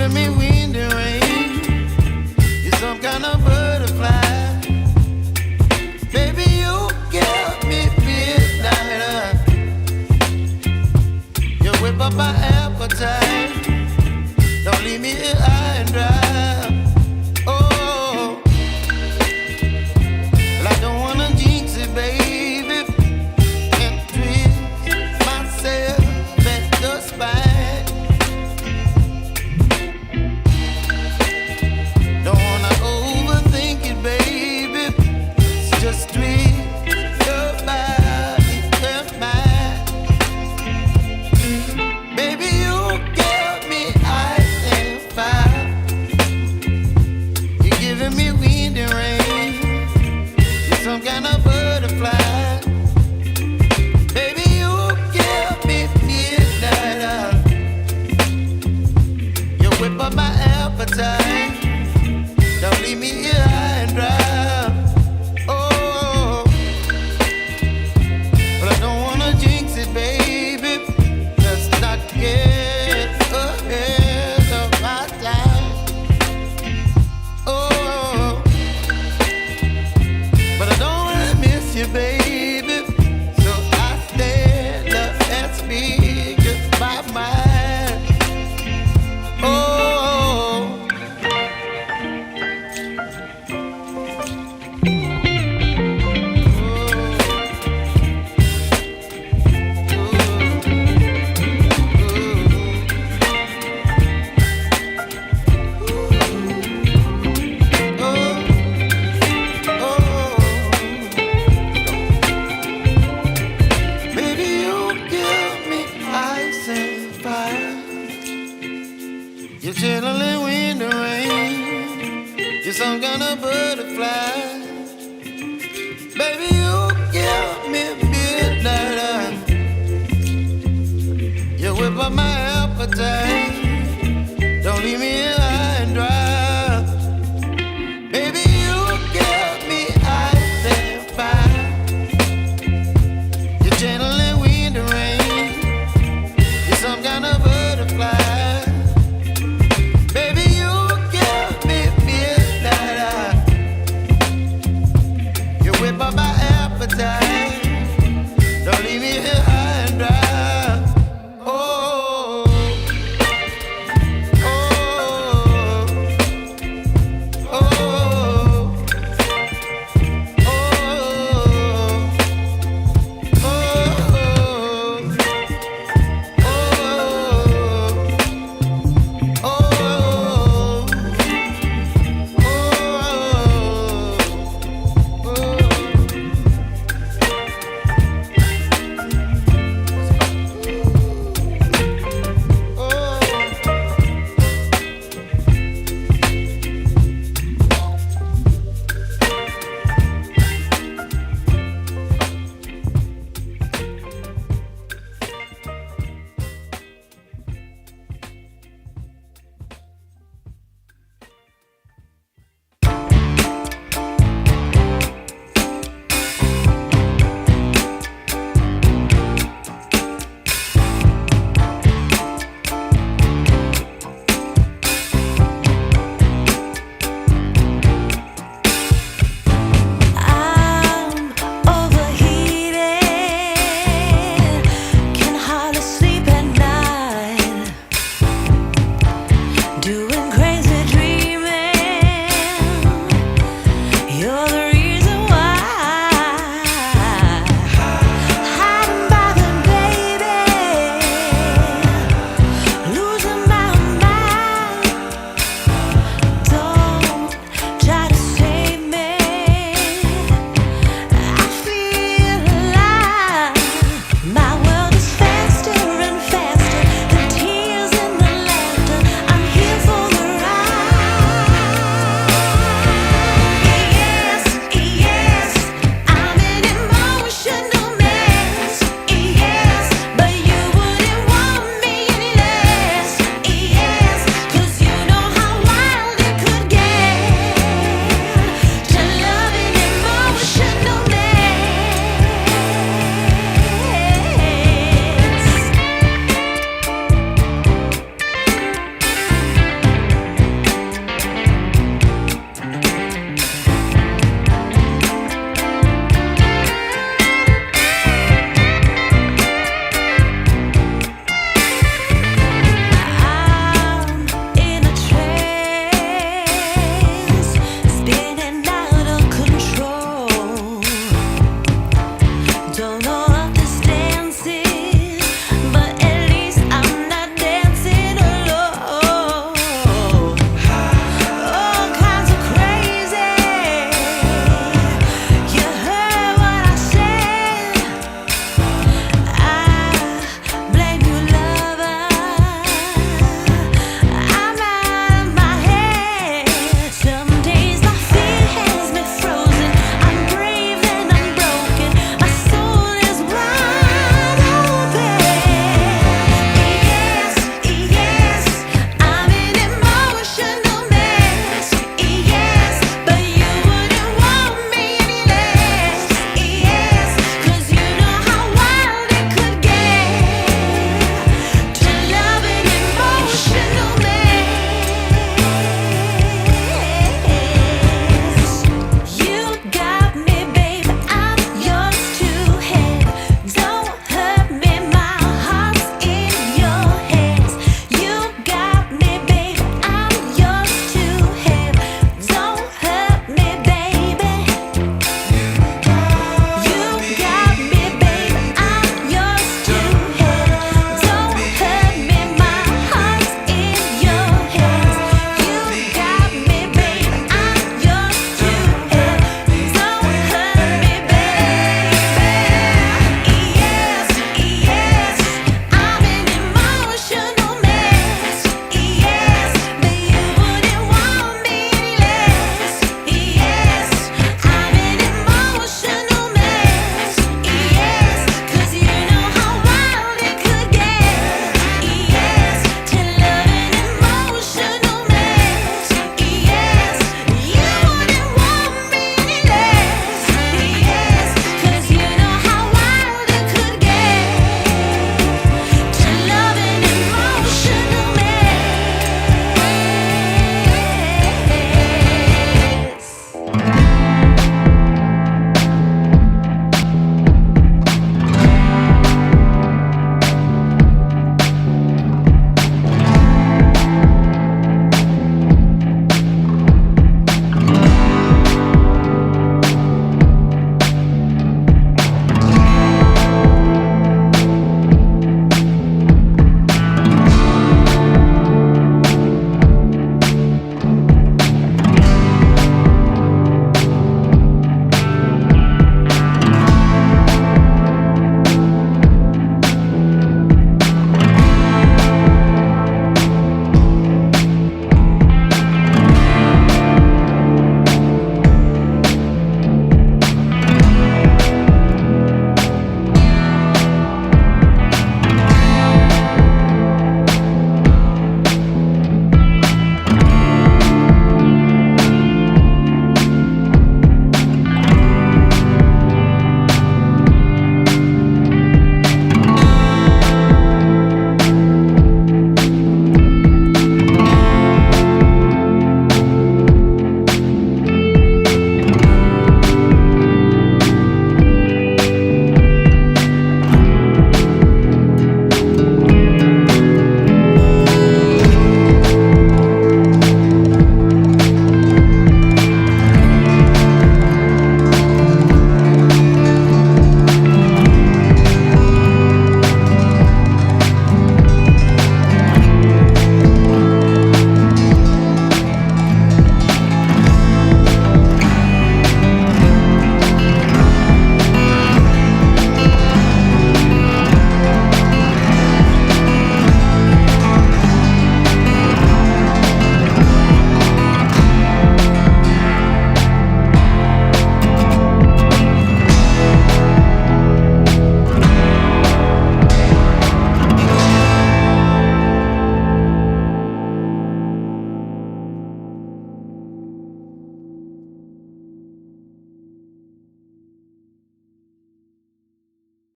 giving me wind and rain. You're some kind of butterfly. Baby, you give me midnight. You whip up my appetite. Don't leave me here high and dry. Oh, well, I don't wanna jinx it, baby. Can't twist myself at the spine. Don't wanna overthink it, baby. It's just twist your body and mine. Baby, you give me ice and fire. You're giving me wind and rain. You're some kind of butterfly. Baby, you give me midnight. You whip up my appetite. Don't leave me here high and dry. Oh, but I don't wanna jinx it, baby. Let's not get ahead of my time. Oh, but I don't wanna miss you, baby. So I stand up and speak just my mind. Oh. Baby, you give me ice and fire. You're chilling wind and rain. You're some kind of butterfly. Baby, you give me midnight. You whip up my appetite. Don't leave me